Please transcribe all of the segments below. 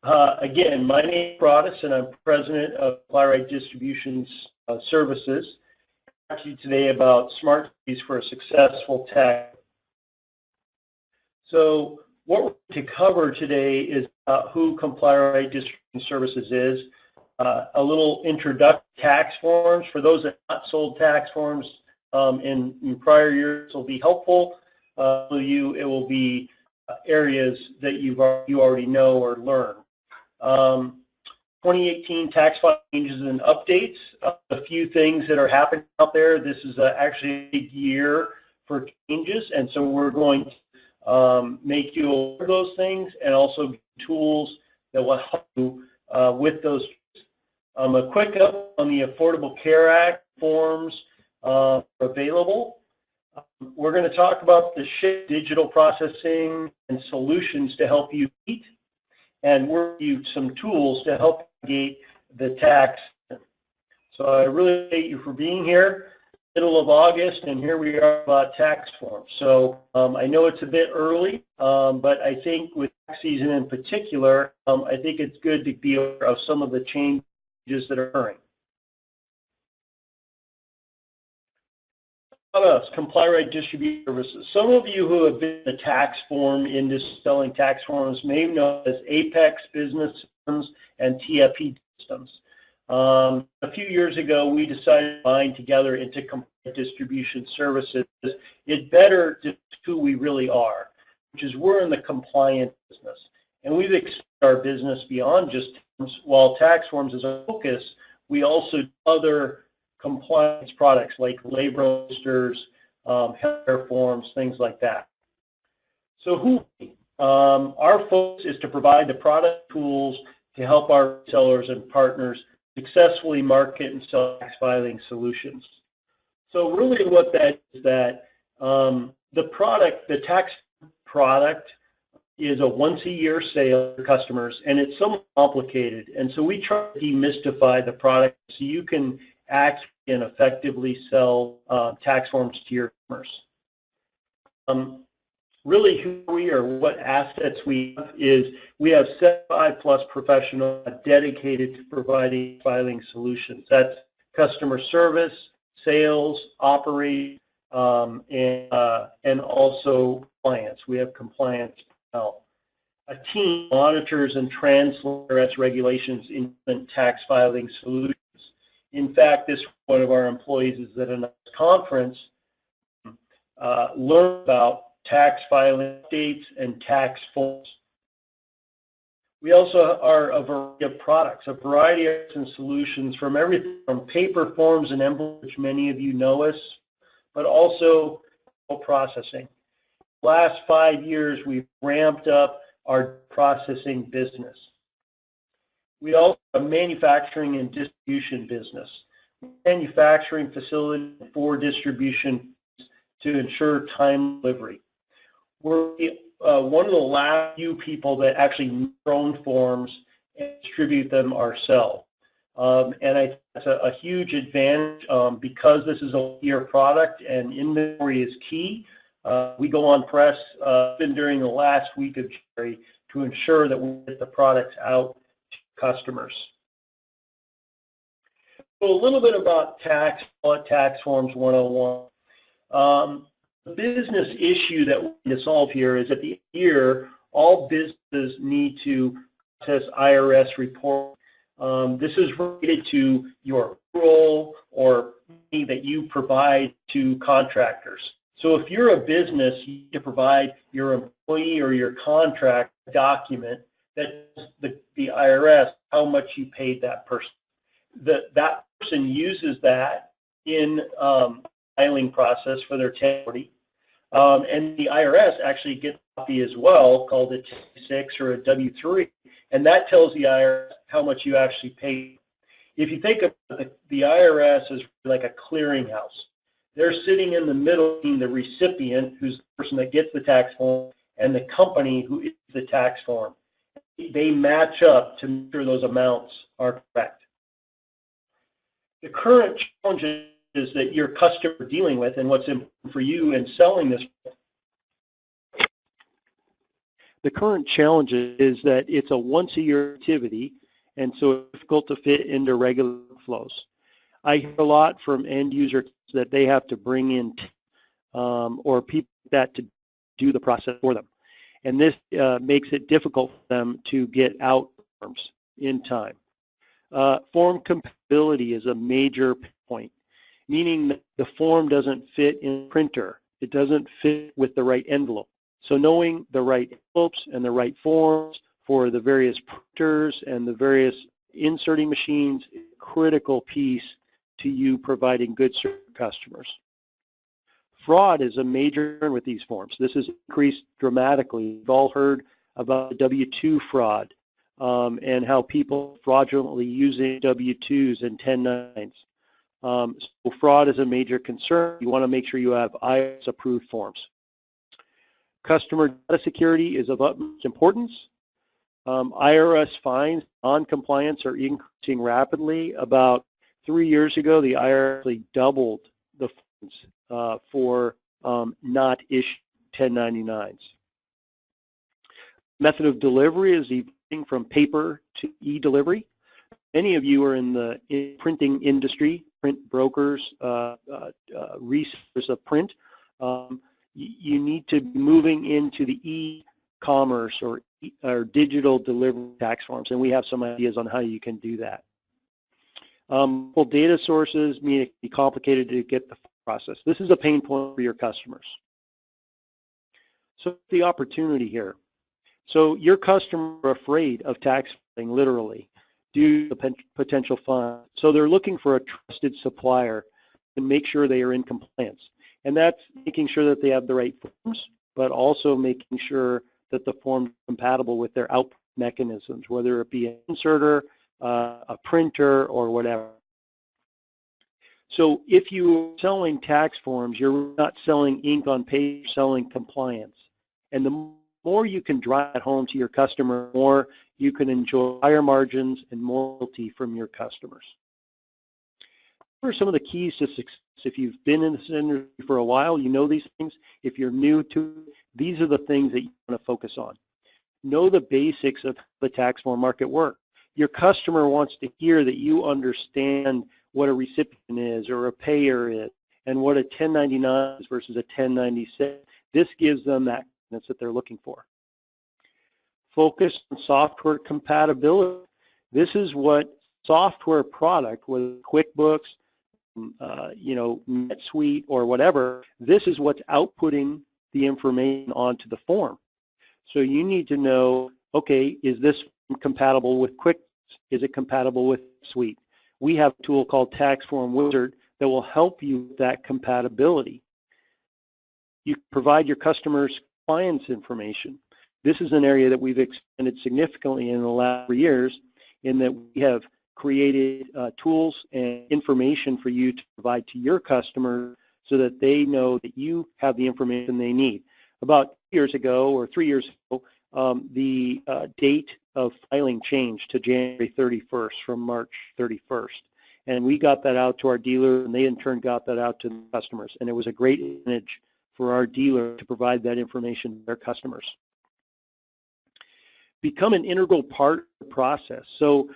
Again, my name is Broadus, and I'm president of Plyrite Distribution Services. I'm talking today about smart keys for a successful tax. So what we're going to cover today is who Plyrite Distribution Services is, a little introduction to tax forms. For those that have not sold tax forms in prior years, will be helpful to you. It will be areas that you already know or learn. 2018 tax file changes and updates, a few things that are happening out there. This is actually a big year for changes, and so we're going to make you aware of those things and also tools that will help you with those. A quick up on the Affordable Care Act forms available. We're going to talk about the SHIFT digital processing and solutions to help you meet, and we'll give you some tools to help navigate the tax. So I really thank you for being here. Middle of August, and here we are about tax forms. So I know it's a bit early, but I think with tax season in particular, I think it's good to be aware of some of the changes that are occurring. About us, Plyrite Distribution Services. Some of you who have been in the tax form industry selling tax forms may know as Apex Business Systems and TFP Systems. A few years ago, we decided to bind together into Plyrite Distribution Services. It better to who we really are, which is we're in the compliance business. And we've expanded our business beyond just forms. While tax forms is our focus, we also do other compliance products like labor registers, healthcare forms, things like that. So who? Our focus is to provide the product tools to help our sellers and partners successfully market and sell tax filing solutions. So really what that is that the tax product is a once-a-year sale to customers, and it's somewhat complicated. And so we try to demystify the product so you can actually and effectively sell tax forms to your customers. Really who we are, what assets we have is we have 75 plus professionals dedicated to providing filing solutions. That's customer service, sales, operations, and also compliance. We have compliance personnel. A team monitors and translates regulations in tax filing solutions. In fact, this one of our employees is at a conference, learn about tax filing updates and tax forms. We also are a variety of products, a variety of solutions from everything from paper forms and envelopes, which many of you know us, but also processing. Last 5 years, we've ramped up our processing business. We also have a manufacturing and distribution business. Manufacturing facility for distribution to ensure time delivery. We're one of the last few people that actually make our own forms and distribute them ourselves. And I think that's a huge advantage because this is a year product and inventory is key. We go on press even during the last week of January to ensure that we get the products out to customers. So a little bit about tax forms 101. The business issue that we need to solve here is at the year, all businesses need to process IRS reports. This is related to your role or money that you provide to contractors. So if you're a business, you need to provide your employee or your contract document that tells the IRS how much you paid that person. That person uses that in filing process for their 1040. And the IRS actually gets a copy as well called a T6 or a W3, and that tells the IRS how much you actually paid. If you think of the IRS as like a clearinghouse, they're sitting in the middle between the recipient, who's the person that gets the tax form, and the company who is the tax form. They match up to make sure those amounts are correct. The current challenges that your customer is dealing with and what's important for you in selling this. The current challenge is that it's a once-a-year activity, and so it's difficult to fit into regular flows. I hear a lot from end users that they have to bring in or people that to do the process for them. And this makes it difficult for them to get out forms in time. Form compatibility is a major point, meaning that the form doesn't fit in the printer. It doesn't fit with the right envelope. So knowing the right envelopes and the right forms for the various printers and the various inserting machines is a critical piece to you providing good service to customers. Fraud is a major concern with these forms. This has increased dramatically. We've all heard about the W-2 fraud and how people fraudulently using W-2s and 1099s. So fraud is a major concern. You want to make sure you have IRS approved forms. Customer data security is of utmost importance. IRS fines on compliance are increasing rapidly. About 3 years ago, the IRS actually doubled the fines for not issued 1099s. Method of delivery is evolving from paper to e-delivery. Many of you are in the printing industry, print brokers, resellers of print. You need to be moving into the e-commerce or digital delivery tax forms, and we have some ideas on how you can do that. Well, data sources mean it can be complicated to get the process. This is a pain point for your customers. So the opportunity here. So your customers are afraid of tax filing, literally, due to the potential fine. So they're looking for a trusted supplier to make sure they are in compliance. And that's making sure that they have the right forms, but also making sure that the form is compatible with their output mechanisms, whether it be an inserter, a printer, or whatever. So if you're selling tax forms, you're not selling ink on paper, you're selling compliance. And the more you can drive that home to your customer, the more you can enjoy higher margins and more loyalty from your customers. What are some of the keys to success? If you've been in this industry for a while, you know these things. If you're new to it, these are the things that you want to focus on. Know the basics of how the tax form market works. Your customer wants to hear that you understand what a recipient is or a payer is and what a 1099 is versus a 1096. This gives them that confidence that they're looking for. Focus on software compatibility. This is what software product, whether QuickBooks, NetSuite or whatever, this is what's outputting the information onto the form. So you need to know, okay, is this compatible with QuickBooks? Is it compatible with Suite? We have a tool called Tax Form Wizard that will help you with that compatibility. You provide your customers compliance information. This is an area that we've expanded significantly in the last 3 years in that we have created tools and information for you to provide to your customers so that they know that you have the information they need. About 2 years ago or 3 years ago, the date of filing changed to January 31st from March 31st. And we got that out to our dealers, and they in turn got that out to the customers. And it was a great advantage for our dealer to provide that information to their customers. Become an integral part of the process. So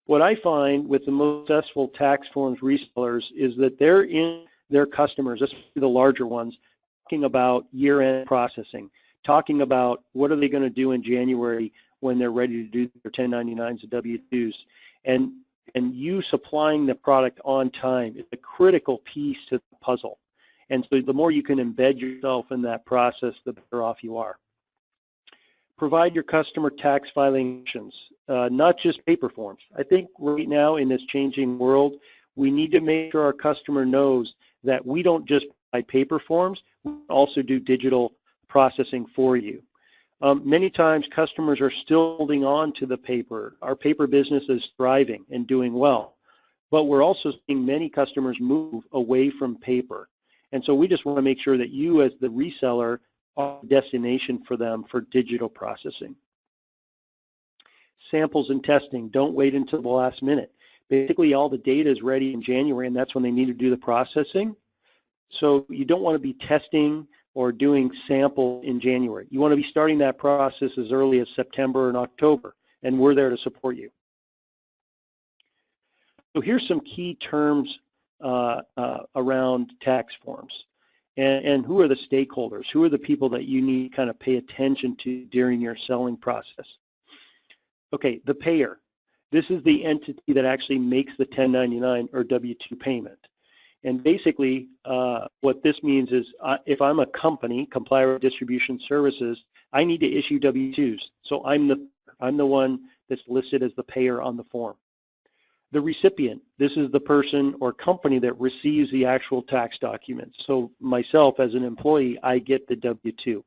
what I find with the most successful tax forms resellers is that they're in their customers, especially the larger ones, talking about year-end processing, talking about what are they going to do in January when they're ready to do their 1099s and W-2s. And you supplying the product on time is a critical piece to the puzzle. And so the more you can embed yourself in that process, the better off you are. Provide your customer tax filing options, not just paper forms. I think right now in this changing world, we need to make sure our customer knows that we don't just provide paper forms, we also do digital processing for you. Many times customers are still holding on to the paper. Our paper business is thriving and doing well, but we're also seeing many customers move away from paper. And so we just want to make sure that you as the reseller are a destination for them for digital processing. Samples and testing, don't wait until the last minute. Basically all the data is ready in January and that's when they need to do the processing. So you don't want to be testing or doing sample in January. You want to be starting that process as early as September and October, and we're there to support you. So here's some key terms around tax forms. And who are the stakeholders? Who are the people that you need to kind of pay attention to during your selling process? Okay, the payer. This is the entity that actually makes the 1099 or W-2 payment. And basically, what this means is if I'm a company, Complyra Distribution Services, I need to issue W-2s. So I'm the one that's listed as the payer on the form. The recipient, this is the person or company that receives the actual tax documents. So myself as an employee, I get the W-2.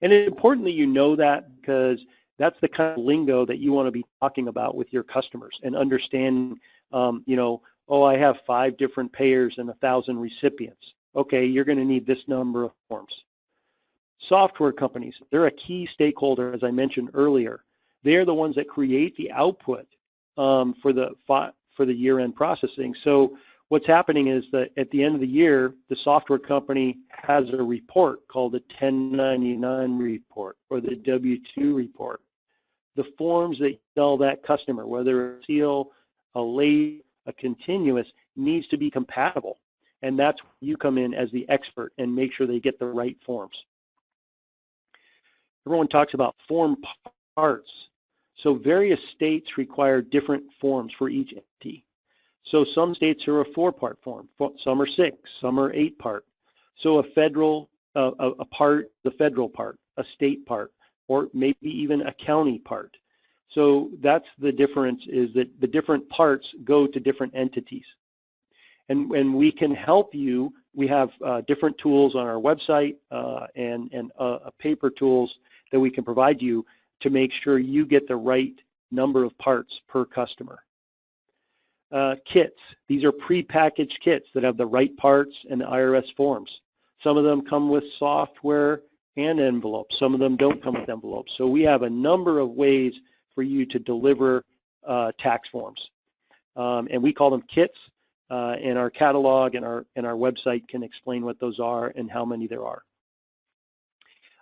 And it's important that you know that, because that's the kind of lingo that you want to be talking about with your customers and understanding, you know, oh, I have 5 different payers and 1,000 recipients. Okay, you're going to need this number of forms. Software companies, they're a key stakeholder, as I mentioned earlier. They're the ones that create the output for the year-end processing. So what's happening is that at the end of the year, the software company has a report called the 1099 report or the W-2 report. The forms that you sell that customer, whether a seal, a label, a continuous, needs to be compatible. And that's where you come in as the expert and make sure they get the right forms. Everyone talks about form parts. So various states require different forms for each entity. So some states are a 4-part form, some are 6, some are 8-part. So a federal, a part, the federal part, a state part, or maybe even a county part. So that's the difference, is that the different parts go to different entities. And we can help you. We have different tools on our website and paper tools that we can provide you to make sure you get the right number of parts per customer. Kits, these are prepackaged kits that have the right parts and the IRS forms. Some of them come with software and envelopes. Some of them don't come with envelopes. So we have a number of ways for you to deliver tax forms. And we call them kits, and our catalog and our website can explain what those are and how many there are.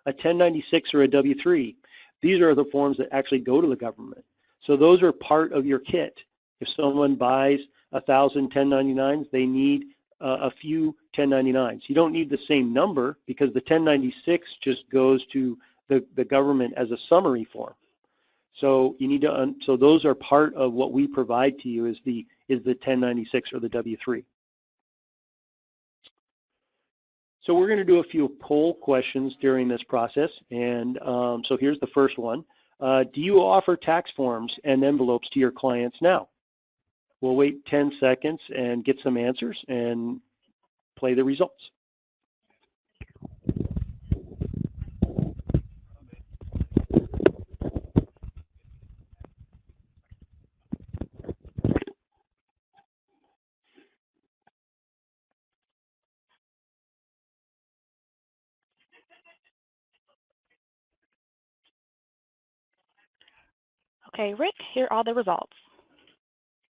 A 1096 or a W-3. These are the forms that actually go to the government. So those are part of your kit. If someone buys 1,000 1099s, they need a few 1099s. You don't need the same number, because the 1096 just goes to the government as a summary form. So you need to, so those are part of what we provide to you is the 1096 or the W-3. So we're going to do a few poll questions during this process, and so here's the first one. Do you offer tax forms and envelopes to your clients now? We'll wait 10 seconds and get some answers and play the results. Okay, Rick, here are all the results.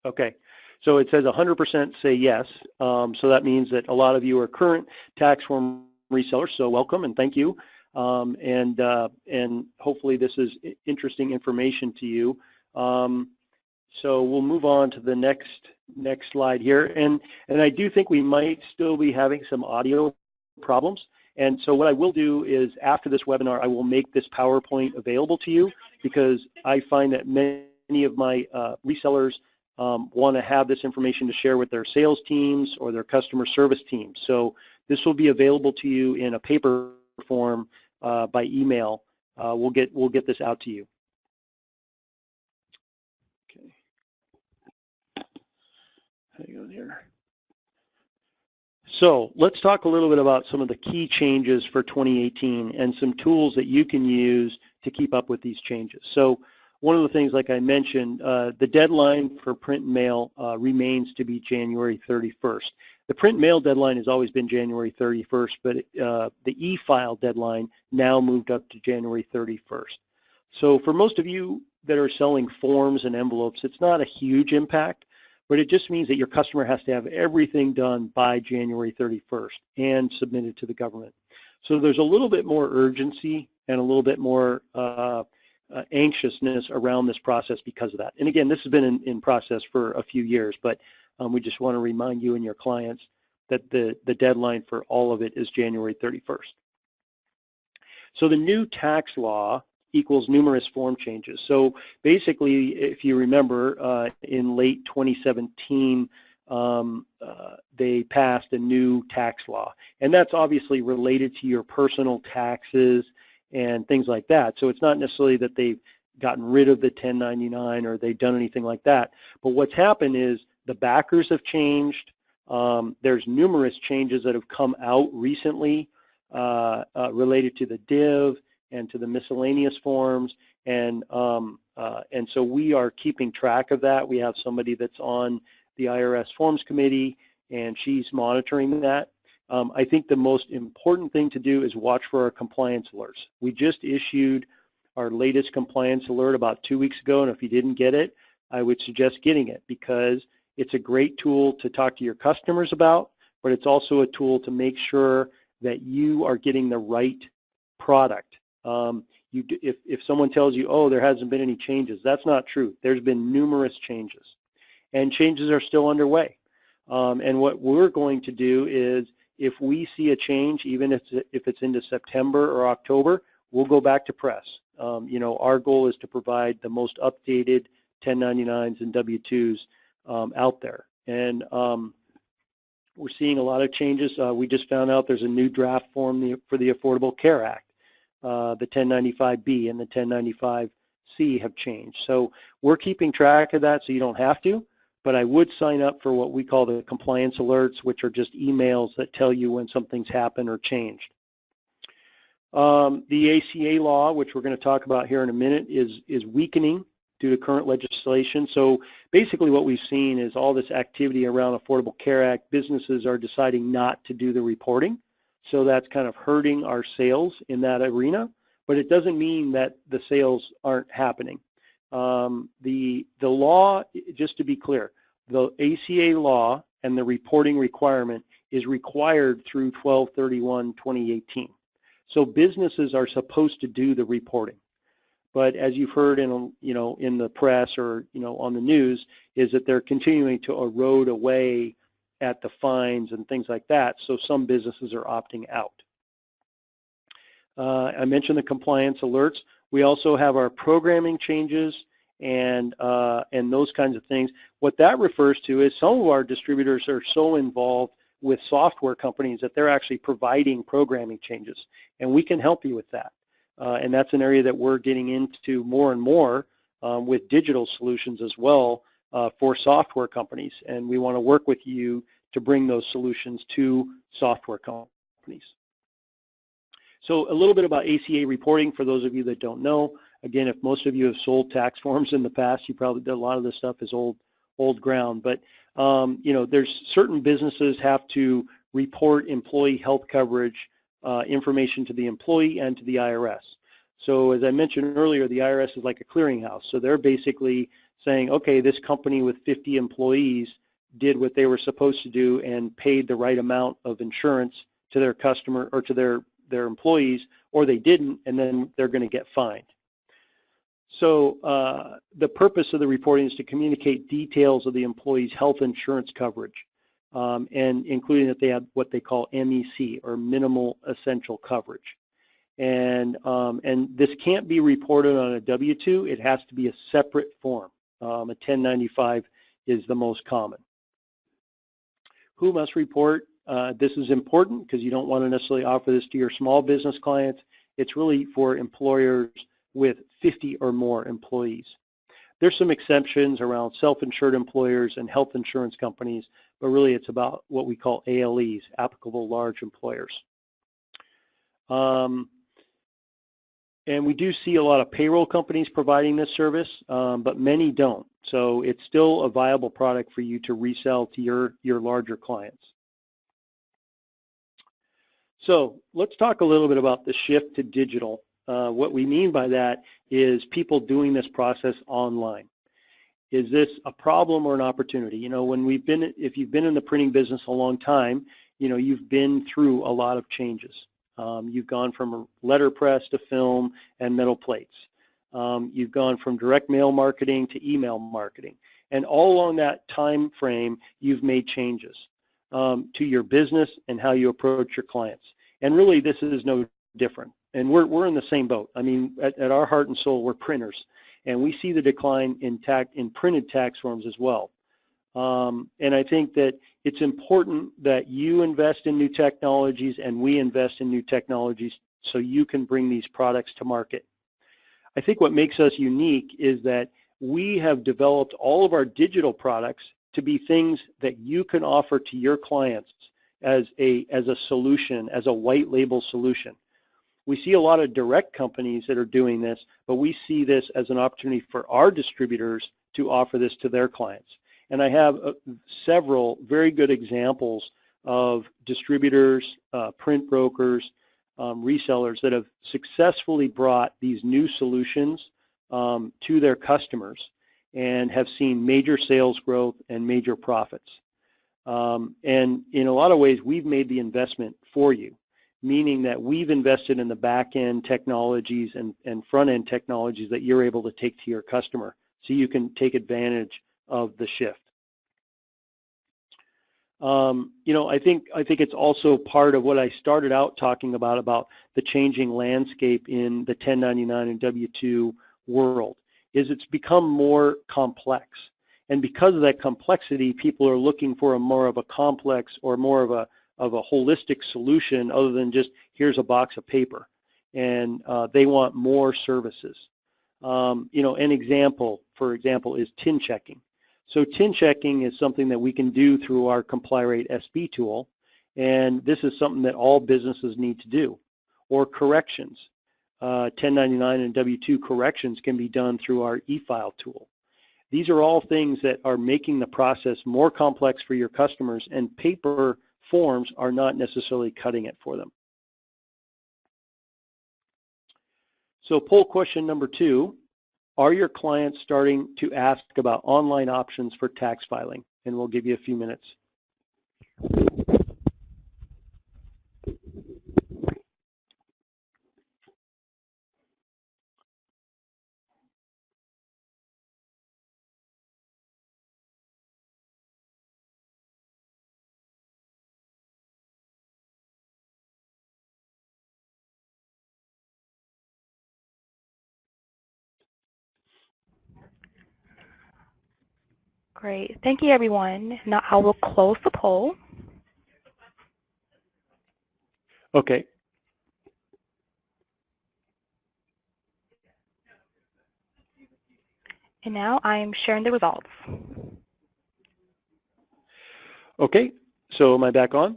Okay, so it says 100% say yes. So that means that a lot of you are current tax form resellers, so welcome and thank you. And hopefully this is interesting information to you. So we'll move on to the next slide here. And I do think we might still be having some audio problems. And so what I will do is after this webinar, I will make this PowerPoint available to you, because I find that many of my resellers want to have this information to share with their sales teams or their customer service teams. So this will be available to you in a paper form by email. We'll get this out to you. Okay. Hang on here. So let's talk a little bit about some of the key changes for 2018 and some tools that you can use to keep up with these changes. So one of the things, like I mentioned, the deadline for print and mail remains to be January 31st. The print and mail deadline has always been January 31st, but the e-file deadline now moved up to January 31st. So for most of you that are selling forms and envelopes, it's not a huge impact, but it just means that your customer has to have everything done by January 31st and submitted to the government. So there's a little bit more urgency and a little bit more anxiousness around this process because of that. And again, this has been in process for a few years, but we just want to remind you and your clients that the deadline for all of it is January 31st. So the new tax law equals numerous form changes. So basically, if you remember, in late 2017, they passed a new tax law. And that's obviously related to your personal taxes and things like that. So it's not necessarily that they've gotten rid of the 1099 or they've done anything like that. But what's happened is the backers have changed. There's numerous changes that have come out recently related to the div and to the miscellaneous forms, and so we are keeping track of that. We have somebody that's on the IRS Forms Committee, and she's monitoring that. I think the most important thing to do is watch for our compliance alerts. We just issued our latest compliance alert about 2 weeks ago, and if you didn't get it, I would suggest getting it because it's a great tool to talk to your customers about, but it's also a tool to make sure that you are getting the right product. If someone tells you, oh, there hasn't been any changes, that's not true. There's been numerous changes, and changes are still underway. And what we're going to do is, if we see a change, even if it's into September or October, we'll go back to press. Our goal is to provide the most updated 1099s and W-2s out there. And we're seeing a lot of changes. We just found out there's a new draft form for the Affordable Care Act. The 1095B and the 1095C have changed. So we're keeping track of that so you don't have to, but I would sign up for what we call the compliance alerts, which are just emails that tell you when something's happened or changed. The ACA law, which we're going to talk about here in a minute, is weakening due to current legislation. So basically what we've seen is all this activity around Affordable Care Act. Businesses are deciding not to do the reporting. So that's kind of hurting our sales in that arena, but it doesn't mean that the sales aren't happening. The law, just to be clear, the ACA law and the reporting requirement is required through 12/31/2018. So businesses are supposed to do the reporting. But as you've heard in the press or on the news, is that they're continuing to erode away at the fines and things like that, so some businesses are opting out. I mentioned the compliance alerts. We also have our programming changes and those kinds of things. What that refers to is some of our distributors are so involved with software companies that they're actually providing programming changes, and we can help you with that. And that's an area that we're getting into more and more with digital solutions as well. For software companies, and we want to work with you to bring those solutions to software companies. So a little bit about ACA reporting for those of you that don't know. Again, if most of you have sold tax forms in the past, you probably did a lot of this stuff is old ground. But there's certain businesses have to report employee health coverage information to the employee and to the IRS. So as I mentioned earlier, the IRS is like a clearinghouse. So they're basically saying, okay, this company with 50 employees did what they were supposed to do and paid the right amount of insurance to their customer or to their employees, or they didn't, and then they're going to get fined. So the purpose of the reporting is to communicate details of the employee's health insurance coverage, and including that they have what they call MEC, or minimal essential coverage. And this can't be reported on a W-2. It has to be a separate form. A 1095 is the most common. Who must report? This is important because you don't want to necessarily offer this to your small business clients. It's really for employers with 50 or more employees. There's some exceptions around self-insured employers and health insurance companies, but really it's about what we call ALEs, applicable large employers. And we do see a lot of payroll companies providing this service, but many don't. So it's still a viable product for you to resell to your larger clients. So let's talk a little bit about the shift to digital. What we mean by that is people doing this process online. Is this a problem or an opportunity? If you've been in the printing business a long time, you've been through a lot of changes. You've gone from letterpress to film and metal plates. You've gone from direct mail marketing to email marketing. And all along that time frame, you've made changes to your business and how you approach your clients. And really, this is no different. And we're in the same boat. I mean, at our heart and soul, we're printers. And we see the decline in printed tax forms as well. And I think that it's important that you invest in new technologies and we invest in new technologies so you can bring these products to market. I think what makes us unique is that we have developed all of our digital products to be things that you can offer to your clients as a solution, as a white label solution. We see a lot of direct companies that are doing this, but we see this as an opportunity for our distributors to offer this to their clients. And I have several very good examples of distributors, print brokers, resellers that have successfully brought these new solutions to their customers and have seen major sales growth and major profits. And in a lot of ways, we've made the investment for you, meaning that we've invested in the back-end technologies and front-end technologies that you're able to take to your customer so you can take advantage of the shift. I think it's also part of what I started out talking about the changing landscape in the 1099 and W-2 world, is it's become more complex. And because of that complexity, people are looking for more of a complex or more of a holistic solution other than just here's a box of paper. And they want more services. An example, for example, is tin checking. So tin checking is something that we can do through our ComplyRate SB tool, and this is something that all businesses need to do. Or corrections. 1099 and W-2 corrections can be done through our e-file tool. These are all things that are making the process more complex for your customers, and paper forms are not necessarily cutting it for them. So poll question number 2, are your clients starting to ask about online options for tax filing? And we'll give you a few minutes. Great. Thank you, everyone. Now I will close the poll. Okay. And now I am sharing the results. Okay, so am I back on?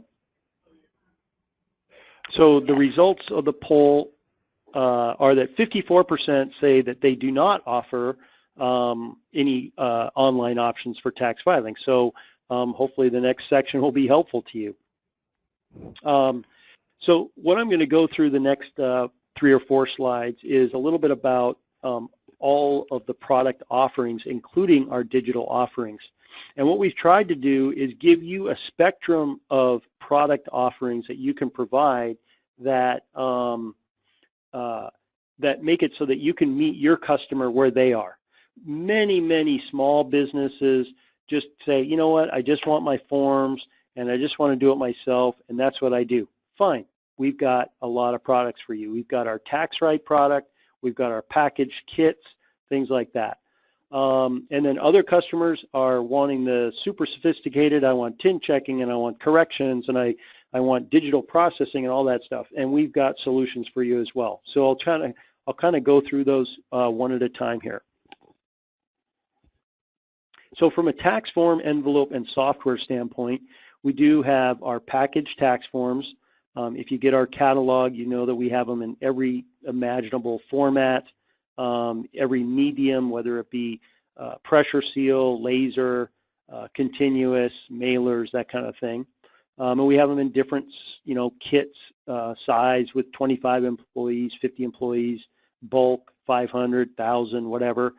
So the results of the poll are that 54% say that they do not offer any online options for tax filing. So hopefully the next section will be helpful to you. So what I'm going to go through the next 3 or 4 slides is a little bit about all of the product offerings, including our digital offerings. And what we've tried to do is give you a spectrum of product offerings that you can provide that that make it so that you can meet your customer where they are. Many small businesses just say, you know what, I just want my forms and I just want to do it myself, and that's what I do. Fine. We've got a lot of products for you. We've got our TaxRite product. We've got our packaged kits, things like that. And then other customers are wanting the super sophisticated, I want tin checking and I want corrections and I want digital processing and all that stuff. And we've got solutions for you as well. So I'll kind of go through those one at a time here. So from a tax form, envelope, and software standpoint, we do have our packaged tax forms. If you get our catalog, you know that we have them in every imaginable format, every medium, whether it be pressure seal, laser, continuous, mailers, that kind of thing. And we have them in different, kits, size with 25 employees, 50 employees, bulk, 500, 1,000, whatever.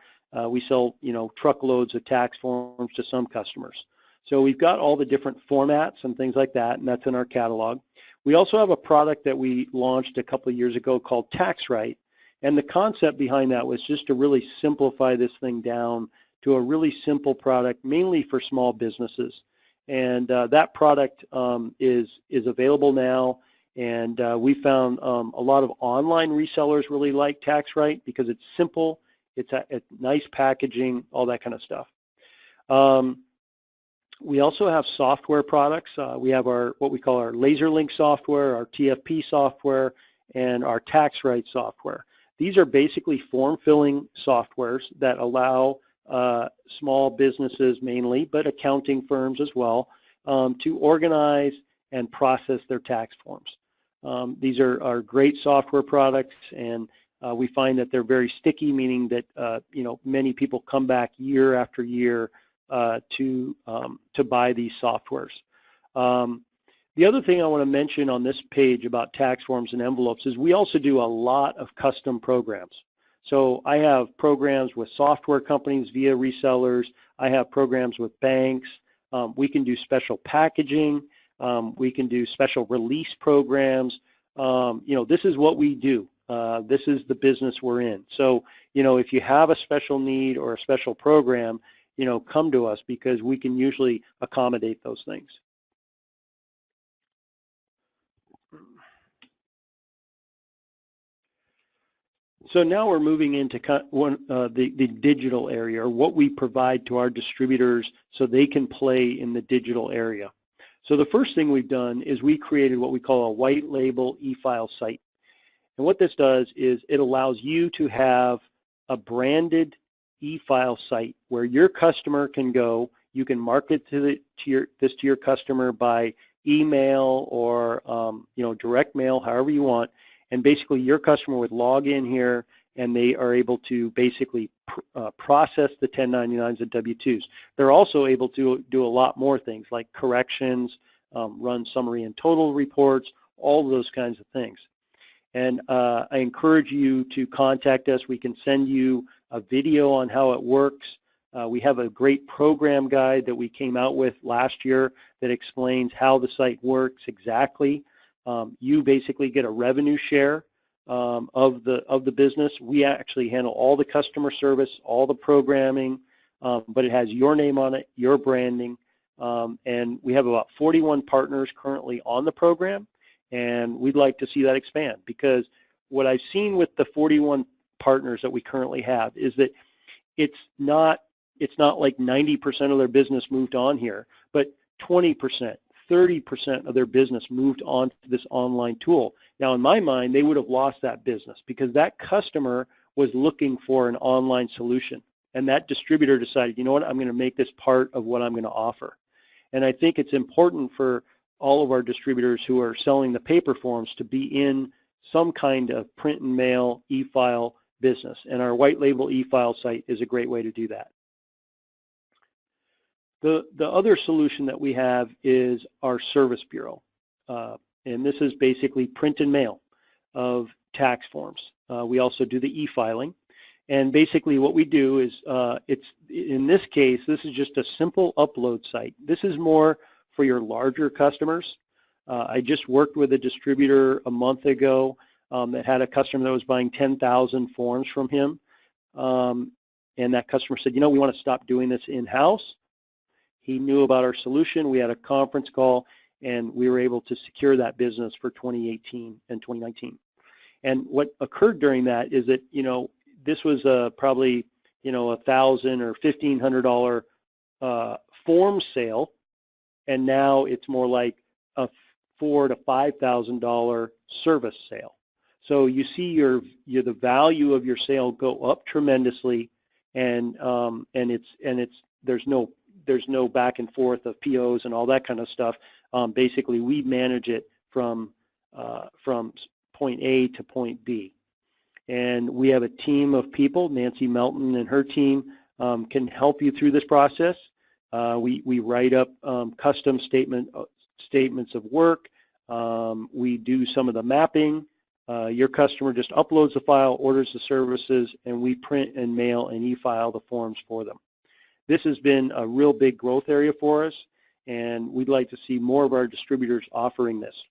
We sell, truckloads of tax forms to some customers. So we've got all the different formats and things like that, and that's in our catalog. We also have a product that we launched a couple of years ago called TaxRight. And the concept behind that was just to really simplify this thing down to a really simple product, mainly for small businesses. And that product is available now. And we found a lot of online resellers really like TaxRight because it's simple, it's nice packaging, all that kind of stuff. We also have software products. We have what we call our LaserLink software, our TFP software, and our TaxRight software. These are basically form-filling softwares that allow small businesses mainly, but accounting firms as well, to organize and process their tax forms. These are great software products, and we find that they're very sticky, meaning that many people come back year after year to buy these softwares. The other thing I want to mention on this page about tax forms and envelopes is we also do a lot of custom programs. So I have programs with software companies via resellers. I have programs with banks. We can do special packaging. We can do special release programs. This is what we do. This is the business we're in. So, if you have a special need or a special program, come to us because we can usually accommodate those things. So now we're moving into the digital area, or what we provide to our distributors so they can play in the digital area. So the first thing we've done is we created what we call a white label e-file site. And what this does is it allows you to have a branded e-file site where your customer can go. You can market to your customer by email or direct mail, however you want. And basically your customer would log in here and they are able to basically process the 1099s and W-2s. They're also able to do a lot more things like corrections, run summary and total reports, all of those kinds of things. And I encourage you to contact us. We can send you a video on how it works. We have a great program guide that we came out with last year that explains how the site works exactly. You basically get a revenue share of the business. We actually handle all the customer service, all the programming, but it has your name on it, your branding, and we have about 41 partners currently on the program, and we'd like to see that expand because what I've seen with the 41 partners that we currently have is that it's not like 90% of their business moved on here, but 20%. 30% of their business moved on to this online tool. Now, in my mind, they would have lost that business because that customer was looking for an online solution. And that distributor decided, you know what, I'm going to make this part of what I'm going to offer. And I think it's important for all of our distributors who are selling the paper forms to be in some kind of print and mail e-file business. And our white label e-file site is a great way to do that. The other solution that we have is our service bureau, and this is basically print and mail of tax forms. We also do the e-filing, and basically what we do is, in this case, this is just a simple upload site. This is more for your larger customers. I just worked with a distributor a month ago that had a customer that was buying 10,000 forms from him, and that customer said, we want to stop doing this in-house. He knew about our solution. We had a conference call, and we were able to secure that business for 2018 and 2019. And what occurred during that is that, this was probably, $1,000 or $1,500 form sale, and now it's more like a $4,000 to $5,000 service sale. So you see the value of your sale go up tremendously, and there's no back and forth of POs and all that kind of stuff. Basically, we manage it from point A to point B. And we have a team of people. Nancy Melton and her team can help you through this process. We write up custom statements of work. We do some of the mapping. Your customer just uploads the file, orders the services, and we print and mail and e-file the forms for them. This has been a real big growth area for us, and we'd like to see more of our distributors offering this.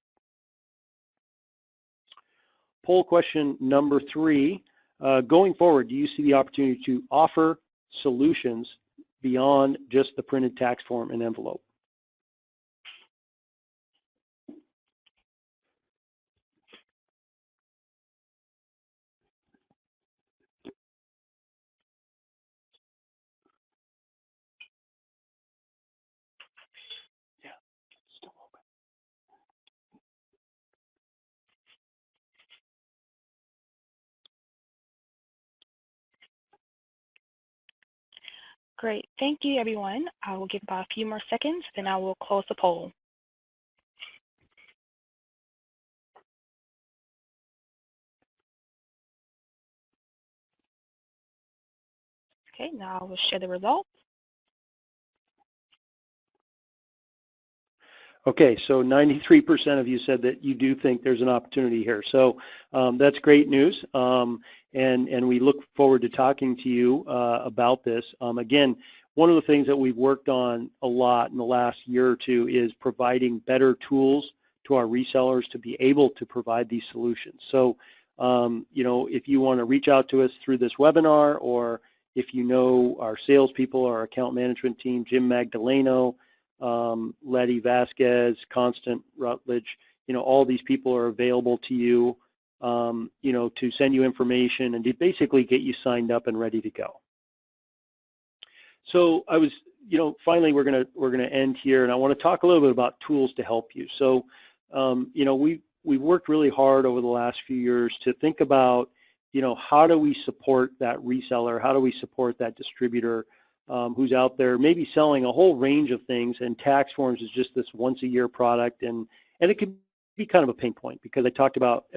poll question number 3. Going forward, do you see the opportunity to offer solutions beyond just the printed tax form and envelope? Yeah, still open. Great. Thank you, everyone. I will give about a few more seconds, then I will close the poll. Okay, now I will share the results. Okay, so 93% of you said that you do think there's an opportunity here. So that's great news, and we look forward to talking to you about this. Again, one of the things that we've worked on a lot in the last year or two is providing better tools to our resellers to be able to provide these solutions. So, if you want to reach out to us through this webinar, or if you know our salespeople, our account management team, Jim Magdaleno, Letty Vasquez, Constant Rutledge, all these people are available to you, to send you information and to basically get you signed up and ready to go. So I was, finally we're gonna end here, and I want to talk a little bit about tools to help you. So, we've worked really hard over the last few years to think about, how do we support that reseller? How do we support that distributor who's out there maybe selling a whole range of things, and tax forms is just this once-a-year product, and it can be kind of a pain point because as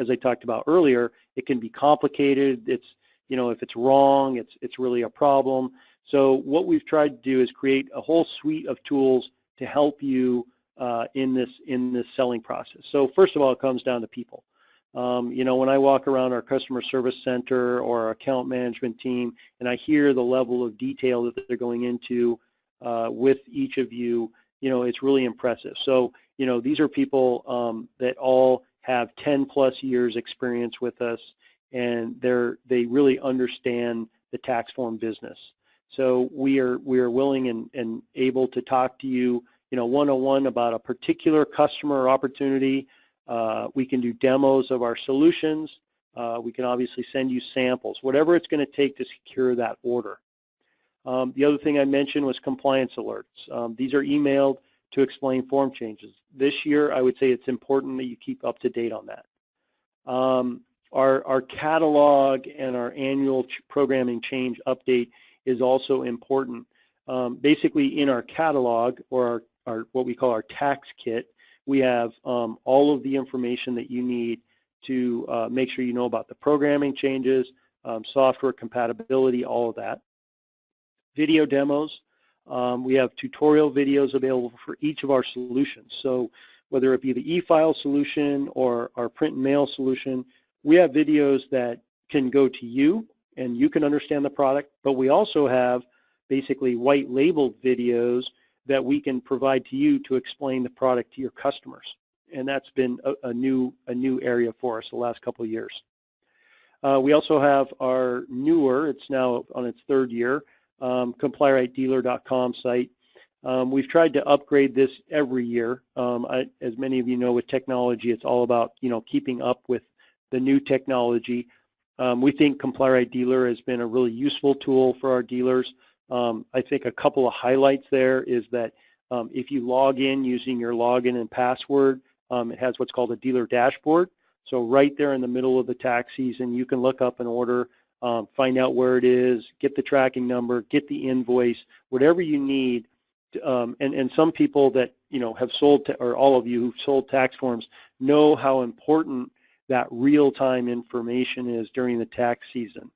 I talked about earlier, it can be complicated. It's, if it's wrong, it's really a problem. So what we've tried to do is create a whole suite of tools to help you in this selling process. So first of all, it comes down to people. When I walk around our customer service center or our account management team, and I hear the level of detail that they're going into with each of you, it's really impressive. So, these are people that all have 10 plus years experience with us, and they really understand the tax form business. So we are willing and able to talk to you, one-on-one about a particular customer opportunity. We can do demos of our solutions. We can obviously send you samples, whatever it's going to take to secure that order. The other thing I mentioned was compliance alerts. These are emailed to explain form changes. This year, I would say it's important that you keep up to date on that. Our catalog and our annual programming change update is also important. Basically, in our catalog, or our what we call our tax kit, we have all of the information that you need to make sure you know about the programming changes, software compatibility, all of that. Video demos. We have tutorial videos available for each of our solutions. So whether it be the e-file solution or our print and mail solution, we have videos that can go to you and you can understand the product, but we also have basically white labeled videos that we can provide to you to explain the product to your customers. And that's been a new area for us the last couple of years. We also have our newer, it's now on its 3rd year, ComplyRightDealer.com site. We've tried to upgrade this every year. As many of you know, with technology, it's all about keeping up with the new technology. We think ComplyRight Dealer has been a really useful tool for our dealers. I think a couple of highlights there is that if you log in using your login and password, it has what's called a dealer dashboard. So right there in the middle of the tax season, you can look up an order, find out where it is, get the tracking number, get the invoice, whatever you need. And some people that have sold, or all of you who've sold tax forms, know how important that real-time information is during the tax season.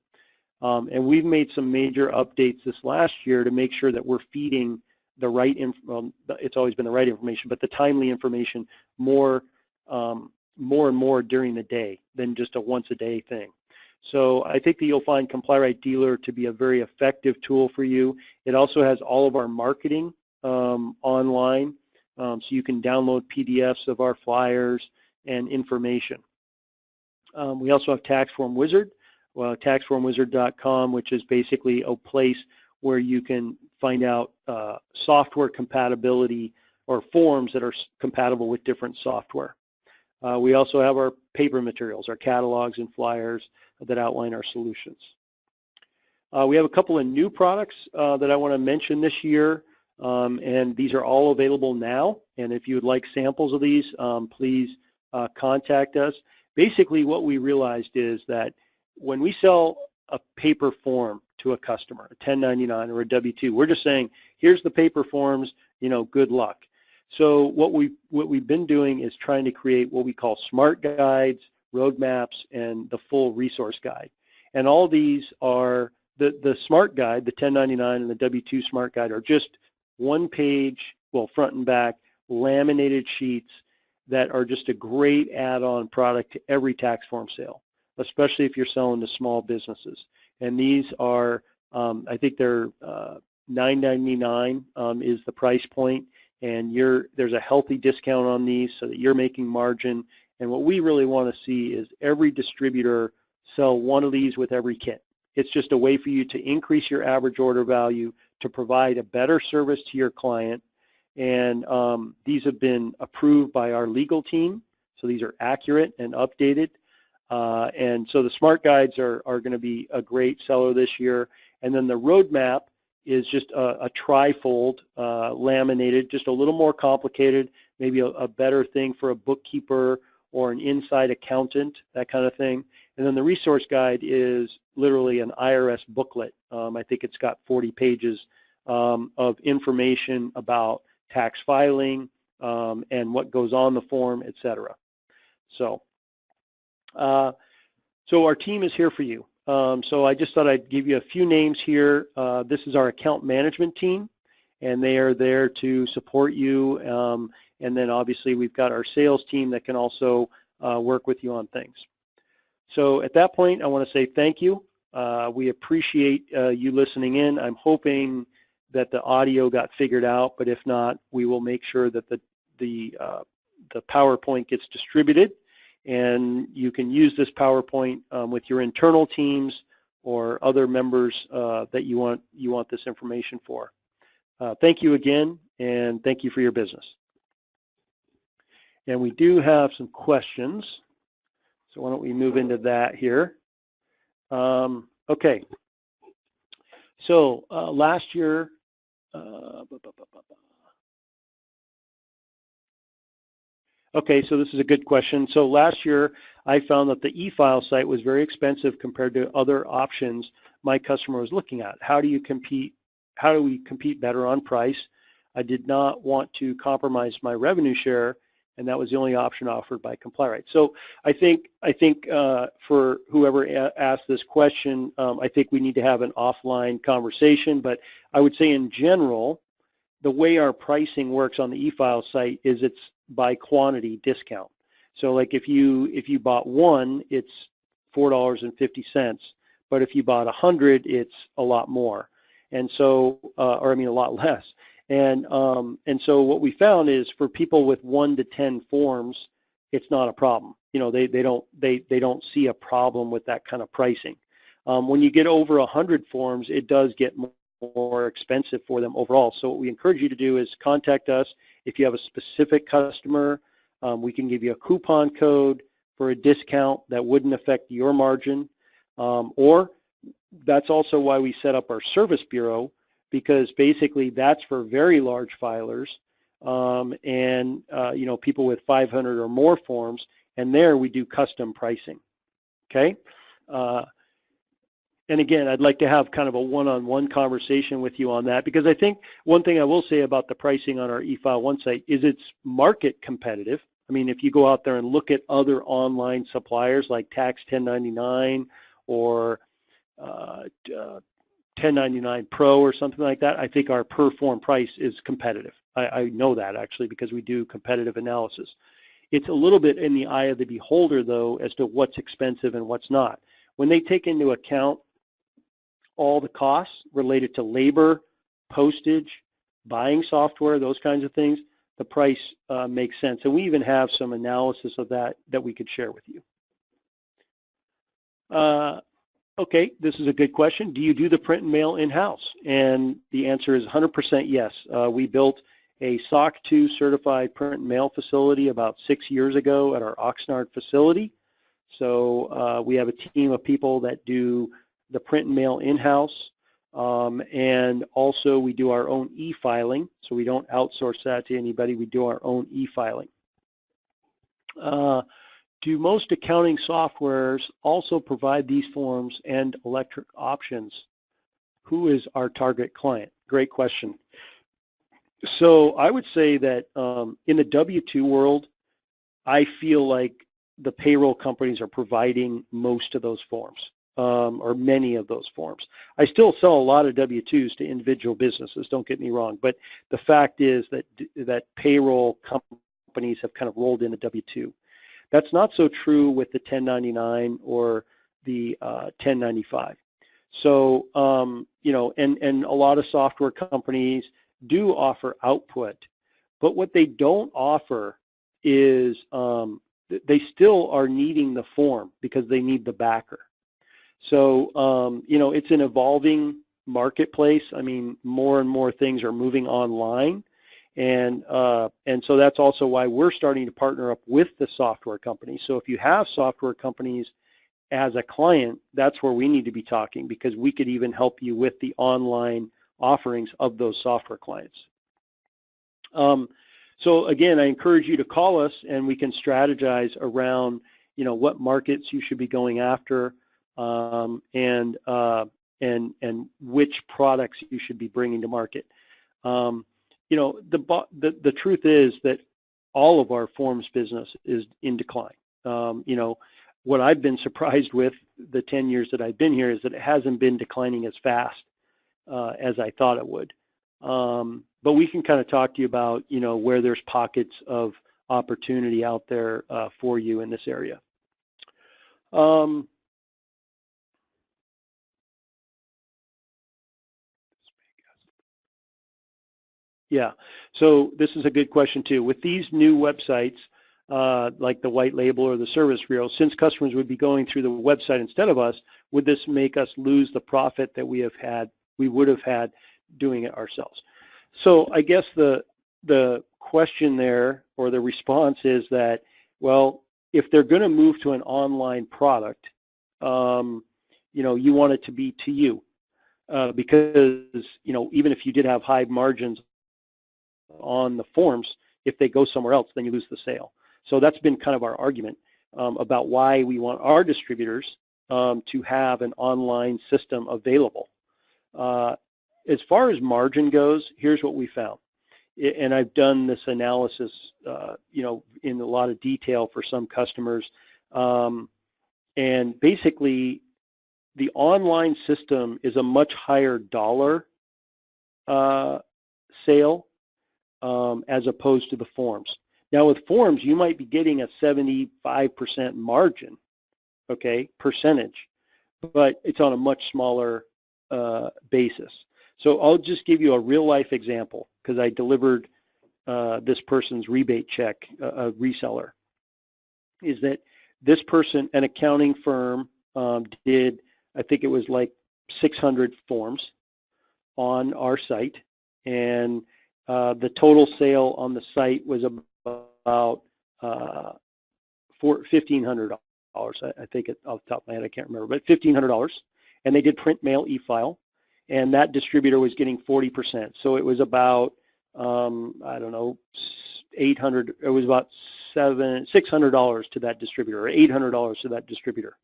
And we've made some major updates this last year to make sure that we're feeding the right, it's always been the right information, but the timely information more and more during the day than just a once-a-day thing. So I think that you'll find ComplyRight Dealer to be a very effective tool for you. It also has all of our marketing online, so you can download PDFs of our flyers and information. We also have Tax Form Wizard, taxformwizard.com, which is basically a place where you can find out software compatibility or forms that are compatible with different software. We also have our paper materials, our catalogs and flyers that outline our solutions. We have a couple of new products that I want to mention this year, and these are all available now. And if you would like samples of these, please contact us. Basically, what we realized is that when we sell a paper form to a customer, a 1099 or a W-2, we're just saying, here's the paper forms, good luck. So what we've been doing is trying to create what we call smart guides, roadmaps, and the full resource guide. And all these are the smart guide, the 1099 and the W-2 smart guide are just one page, well, front and back, laminated sheets that are just a great add-on product to every tax form sale, especially if you're selling to small businesses. And these are, I think they're $9.99 is the price point, and there's a healthy discount on these so that you're making margin. And what we really want to see is every distributor sell one of these with every kit. It's just a way for you to increase your average order value, to provide a better service to your client. And these have been approved by our legal team, so these are accurate and updated. And so the smart guides are going to be a great seller this year. And then the roadmap is just a trifold laminated, just a little more complicated, maybe a better thing for a bookkeeper or an inside accountant, that kind of thing. And then the resource guide is literally an IRS booklet. I think it's got 40 pages of information about tax filing and what goes on the form, etc. So our team is here for you. So I just thought I'd give you a few names here. This is our account management team, and they are there to support you. And then obviously we've got our sales team that can also work with you on things. So at that point, I want to say thank you. We appreciate you listening in. I'm hoping that the audio got figured out, but if not, we will make sure that the PowerPoint gets distributed, and you can use this PowerPoint with your internal teams or other members that you want this information for. Thank you again, and thank you for your business. And we do have some questions, so why don't we move into that here. Okay, so last year, okay, so this is a good question. So last year, I found that the e-file site was very expensive compared to other options my customer was looking at. How do we compete better on price? I did not want to compromise my revenue share, and that was the only option offered by ComplyRight. So I think for whoever asked this question, I think we need to have an offline conversation. But I would say in general, the way our pricing works on the e-file site is it's by quantity discount. So like if you bought one, it's $4.50, but if you bought 100, it's a lot more, and so or I mean a lot less. And so what we found is for people with 1 to 10 forms, it's not a problem. They don't see a problem with that kind of pricing. When you get over 100 forms, it does get more expensive for them overall. So what we encourage you to do is contact us. If you have a specific customer, we can give you a coupon code for a discount that wouldn't affect your margin. Or that's also why we set up our service bureau, because basically that's for very large filers and people with 500 or more forms, and there we do custom pricing. Okay. And again, I'd like to have kind of a one-on-one conversation with you on that, because I think one thing I will say about the pricing on our eFile One site is it's market competitive. I mean, if you go out there and look at other online suppliers like Tax 1099 or 1099 Pro or something like that, I think our per form price is competitive. I know that actually because we do competitive analysis. It's a little bit in the eye of the beholder, though, as to what's expensive and what's not. When they take into account all the costs related to labor, postage, buying software, those kinds of things, the price makes sense. And we even have some analysis of that we could share with you. Okay, this is a good question. Do you do the print and mail in-house? And the answer is 100% yes. We built a SOC 2 certified print and mail facility about 6 years ago at our Oxnard facility. So we have a team of people that do the print and mail in-house. And also we do our own e-filing. So we don't outsource that to anybody. We do our own e-filing. Do most accounting softwares also provide these forms and electric options? Who is our target client? Great question. So I would say that in the W-2 world, I feel like the payroll companies are providing most of those forms, or many of those forms. I still sell a lot of W-2s to individual businesses, don't get me wrong, but the fact is that payroll companies have kind of rolled in the W-2. That's not so true with the 1099 or the 1095. So, you know, and a lot of software companies do offer output, but what they don't offer is they still are needing the form because they need the backer. So, you know, it's an evolving marketplace. I mean, more and more things are moving online. And so that's also why we're starting to partner up with the software companies. So if you have software companies as a client, that's where we need to be talking, because we could even help you with the online offerings of those software clients. So again, I encourage you to call us and we can strategize around, you know, what markets you should be going after, and which products you should be bringing to market. You know, the truth is that all of our forms business is in decline. You know, what I've been surprised with the 10 years that I've been here is that it hasn't been declining as fast as I thought it would. But we can kind of talk to you about, you know, where there's pockets of opportunity out there for you in this area. Yeah, so this is a good question too. With these new websites, like the white label or the service bureau, since customers would be going through the website instead of us, would this make us lose the profit that we would have had doing it ourselves? So I guess the question there, or the response, is that, well, if they're going to move to an online product, you know, you want it to be to you, because, you know, even if you did have high margins on the forms, if they go somewhere else, then you lose the sale. So that's been kind of our argument about why we want our distributors to have an online system available. As far as margin goes, here's what we found. And I've done this analysis, you know, in a lot of detail for some customers. And basically, the online system is a much higher dollar sale as opposed to the forms. Now with forms, you might be getting a 75% margin, okay, percentage, but it's on a much smaller basis. So I'll just give you a real life example, because I delivered this person's rebate check, a reseller, is that this person, an accounting firm, did, I think it was like 600 forms on our site, and the total sale on the site was about $1,500. I think it, off the top of my head, I can't remember, but $1,500. And they did print, mail, e-file, and that distributor was getting 40%. So it was about, I don't know, $800. It was about $600 to that distributor, or $800 to that distributor.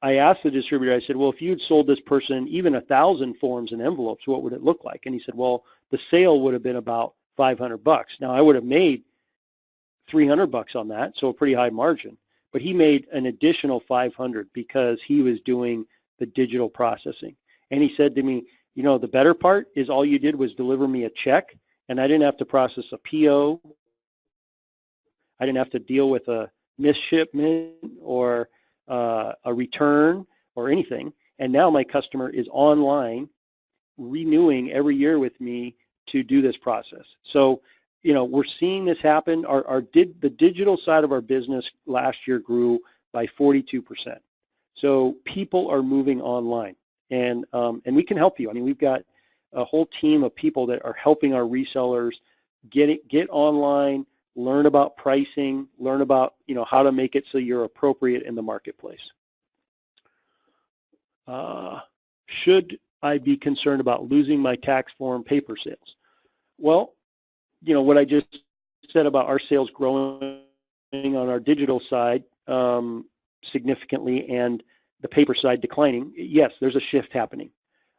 I asked the distributor, I said, well, if you'd sold this person even 1,000 forms and envelopes, what would it look like? And he said, well, the sale would have been about $500. Now, I would have made $300 on that, so a pretty high margin. But he made an additional $500 because he was doing the digital processing. And he said to me, you know, the better part is all you did was deliver me a check, and I didn't have to process a PO. I didn't have to deal with a misshipment or a return or anything. And now my customer is online renewing every year with me to do this process. So, you know, we're seeing this happen. The digital side of our business last year grew by 42%. So people are moving online, and we can help you. I mean, we've got a whole team of people that are helping our resellers get online, learn about pricing, learn about how to make it so you're appropriate in the marketplace. Should I be concerned about losing my tax form paper sales? Well, what I just said about our sales growing on our digital side significantly and the paper side declining, yes, there's a shift happening.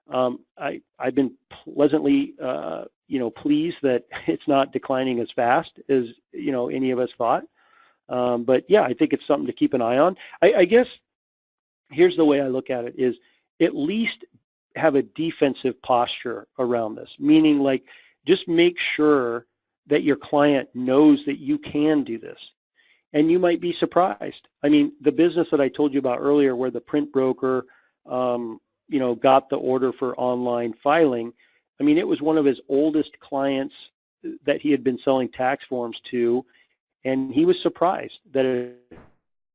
I've been pleasantly pleased that it's not declining as fast as any of us thought. But yeah, I think it's something to keep an eye on. I guess here's the way I look at it is at least have a defensive posture around this, meaning like just make sure that your client knows that you can do this. And you might be surprised. I mean, the business that I told you about earlier where the print broker got the order for online filing, I mean, it was one of his oldest clients that he had been selling tax forms to, and he was surprised that it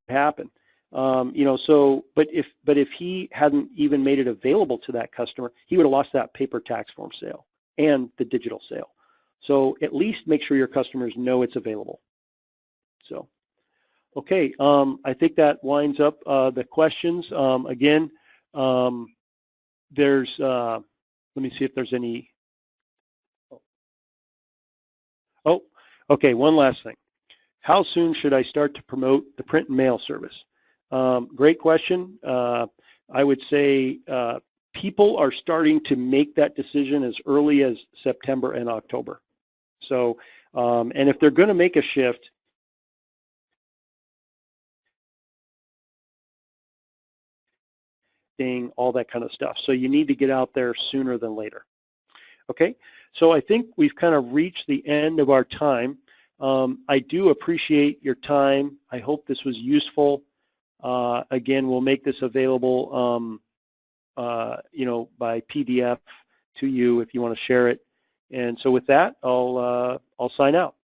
happened. But if he hadn't even made it available to that customer, he would have lost that paper tax form sale and the digital sale. So at least make sure your customers know it's available. So, okay, I think that winds up the questions. Again, there's, let me see if there's any. Oh, okay, one last thing. How soon should I start to promote the print and mail service? Great question. I would say people are starting to make that decision as early as September and October. So, and if they're going to make a shift, all that kind of stuff. So you need to get out there sooner than later. Okay, so I think we've kind of reached the end of our time. I do appreciate your time. I hope this was useful. Again, we'll make this available, by PDF to you if you want to share it. And so with that, I'll sign out.